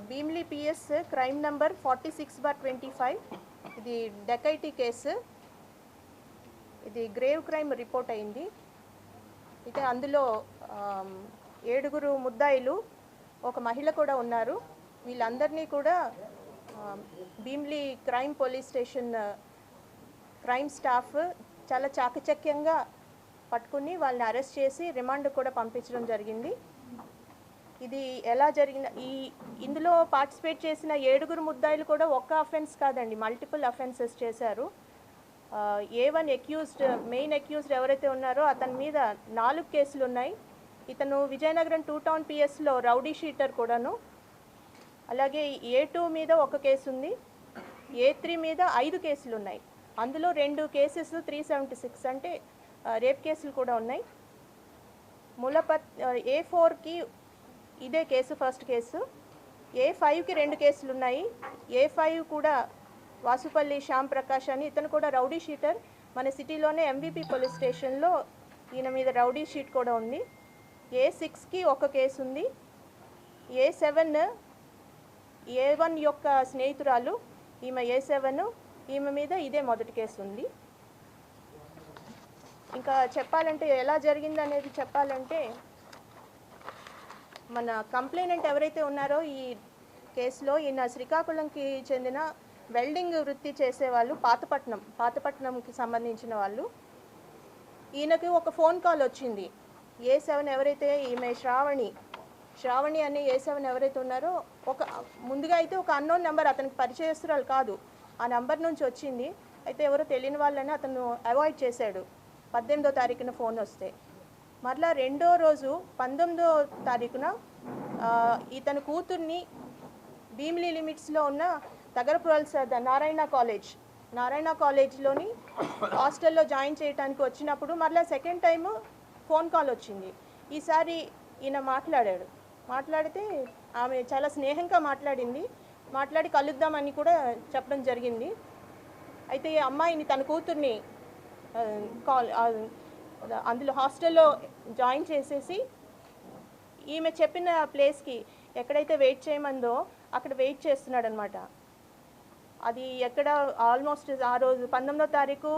Bhimli PS crime number 46/25. ఇది dacoity case. ఇది grave crime report అయింది. అయితే అందులో 7 ముద్దాయిలు, ఒక మహిళ కూడా ఉన్నారు. వీళ్ళందరినీ కూడా Bheemili crime police station crime staff చాలా చాకచక్యంగా పట్టుకుని వాళ్ళని అరెస్ట్ చేసి రిమాండ్ కూడా పంపించడం జరిగింది. ఇది ఎలా జరిగింది, ఇందులో పార్టిసిపేట్ చేసిన 7 ముద్దాయిలు కూడా ఒక్క అఫెన్స్ కాదండి, మల్టిపుల్ అఫెన్సెస్ చేశారు. A1 అక్యూజ్డ్, మెయిన్ అక్యూజ్డ్ ఎవరైతే ఉన్నారో అతని మీద 4 కేసులు ఉన్నాయి. ఇతను విజయనగరం 2 టౌన్ పిఎస్లో రౌడీ షీటర్ కూడాను. అలాగే A2 మీద 1 కేసు ఉంది. A3 మీద 5 కేసులు ఉన్నాయి. అందులో 2 కేసెస్ 376 అంటే రేప్ కేసులు కూడా ఉన్నాయి. A4కి ఇదే కేసు, ఫస్ట్ కేసు. A5కి 2 కేసులు ఉన్నాయి. A5 కూడా వాసుపల్లి శ్యామ్ ప్రకాష్ అని, ఇతను కూడా రౌడీ షీటర్. మన సిటీలోనే MVP పోలీస్ స్టేషన్లో ఈయన మీద రౌడీ షీట్ కూడా ఉంది. A6కి 1 కేసు ఉంది. A7 A1 యొక్క స్నేహితురాలు, ఈమె A7, ఈమె మీద ఇదే మొదటి కేసు ఉంది. ఇంకా చెప్పాలంటే ఎలా జరిగిందనేది చెప్పాలంటే, మన కంప్లైనెంట్ ఎవరైతే ఉన్నారో ఈ కేసులో, ఈయన శ్రీకాకుళంకి చెందిన వెల్డింగ్ వృత్తి చేసేవాళ్ళు, పాతపట్నంకి సంబంధించిన వాళ్ళు. ఈయనకి ఒక ఫోన్ కాల్ వచ్చింది. A7 ఎవరైతే, ఈమె శ్రావణి అనే A7 ఎవరైతే ఉన్నారో, ముందుగా అయితే ఒక అన్నోన్ నెంబర్, అతనికి పరిచయస్తురాలు కాదు, ఆ నెంబర్ నుంచి వచ్చింది. అయితే ఎవరో తెలియని వాళ్ళని అతను అవాయిడ్ చేశాడు 18వ తారీఖున ఫోన్ వస్తే. మరలా రెండో రోజు 19వ తారీఖున ఇతని కూతుర్ని భీమిలీ లిమిట్స్లో ఉన్న తగరపురల్స నారాయణ కాలేజ్లోని హాస్టల్లో జాయిన్ చేయడానికి వచ్చినప్పుడు మరలా సెకండ్ టైము ఫోన్ కాల్ వచ్చింది. ఈసారి ఈయన మాట్లాడితే ఆమె చాలా స్నేహంగా మాట్లాడి కలుద్దామని కూడా చెప్పడం జరిగింది. అయితే ఈ అమ్మాయిని, తన కూతుర్ని అందులో హాస్టల్లో జాయిన్ చేసేసి ఈమె చెప్పిన ప్లేస్కి ఎక్కడైతే వెయిట్ చేయమందో అక్కడ వెయిట్ చేస్తున్నాడు అనమాట. అది ఎక్కడ, ఆల్మోస్ట్ ఆ రోజు 19వ తారీఖు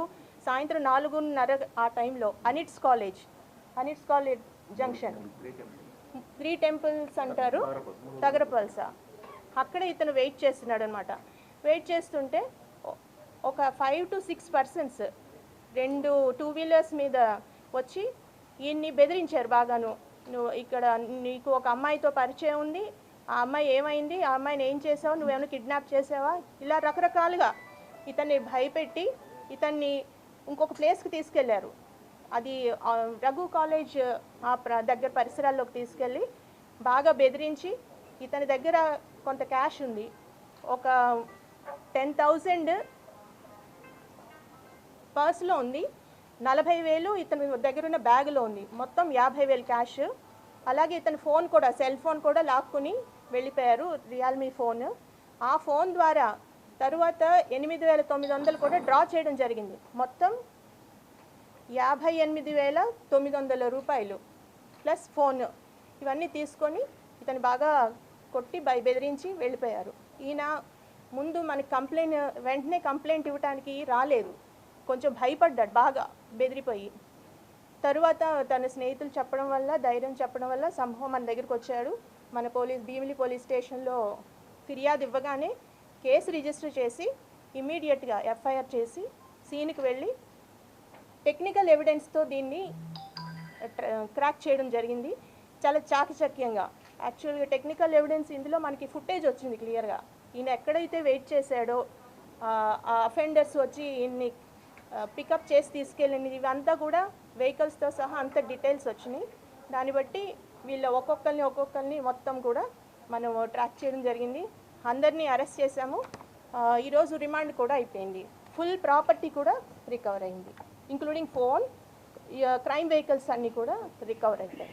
సాయంత్రం 4:30 ఆ టైంలో అనిట్స్ కాలేజ్ జంక్షన్, 3 టెంపుల్స్ అంటారు, తగరపల్స, అక్కడ ఇతను వెయిట్ చేస్తున్నాడు అనమాట. వెయిట్ చేస్తుంటే ఒక 5 to 6 persons 2 2 వీలర్స్ మీద వచ్చి ఈయన్ని బెదిరించారు బాగాను. నువ్వు ఇక్కడ, నీకు ఒక అమ్మాయితో పరిచయం ఉంది, ఆ అమ్మాయి ఏమైంది, ఆ అమ్మాయిని ఏం చేసావు, నువ్వేమైనా కిడ్నాప్ చేసావా, ఇలా రకరకాలుగా ఇతన్ని భయపెట్టి ఇతన్ని ఇంకొక ప్లేస్కి తీసుకెళ్లారు. అది రఘు కాలేజ్ దగ్గర పరిసరాల్లోకి తీసుకెళ్ళి బాగా బెదిరించి, ఇతని దగ్గర కొంత క్యాష్ ఉంది, ఒక 10,000 పర్స్లో ఉంది, 40,000 ఇతని దగ్గర ఉన్న బ్యాగ్లో ఉంది, మొత్తం 50,000 క్యాష్. అలాగే ఇతని ఫోన్ కూడా, సెల్ ఫోన్ కూడా లాక్కుని వెళ్ళిపోయారు, రియల్మీ ఫోన్. ఆ ఫోన్ ద్వారా తరువాత 8,900 కూడా డ్రా చేయడం జరిగింది. మొత్తం 58,900 రూపాయలు ప్లస్ ఫోన్, ఇవన్నీ తీసుకొని ఇతను బాగా కొట్టి బెదిరించి వెళ్ళిపోయారు. ఈయన ముందు మనకి వెంటనే కంప్లైంట్ ఇవ్వడానికి రాలేదు, కొంచెం భయపడ్డాడు బాగా బెదిరిపోయి. తరువాత తన స్నేహితులు చెప్పడం వల్ల, ధైర్యం చెప్పడం వల్ల సంభవం మన దగ్గరికి వచ్చాడు. మన భీమిలీ పోలీస్ స్టేషన్లో ఫిర్యాదు ఇవ్వగానే కేసు రిజిస్టర్ చేసి ఇమీడియట్గా FIR చేసి సీన్కి వెళ్ళి టెక్నికల్ ఎవిడెన్స్తో దీన్ని క్రాక్ చేయడం జరిగింది, చాలా చాకచక్యంగా. యాక్చువల్గా టెక్నికల్ ఎవిడెన్స్ ఇందులో మనకి ఫుటేజ్ వచ్చింది క్లియర్గా. ఈయన ఎక్కడైతే వెయిట్ చేశాడో ఆ అఫెండర్స్ వచ్చి ఈయన్ని పికప్ చేసి తీసుకెళ్ళినది, ఇవంతా కూడా వెహికల్స్తో సహా అంత డీటెయిల్స్ వచ్చినాయి. దాన్ని బట్టి వీళ్ళ ఒక్కొక్కరిని మొత్తం కూడా మనం ట్రాక్ చేయడం జరిగింది. అందరినీ అరెస్ట్ చేశాము. ఈరోజు రిమాండ్ కూడా అయిపోయింది. ఫుల్ ప్రాపర్టీ కూడా రికవర్ అయింది, ఇంక్లూడింగ్ ఫోన్, క్రైమ్ వెహికల్స్ అన్నీ కూడా రికవర్ అవుతాయి.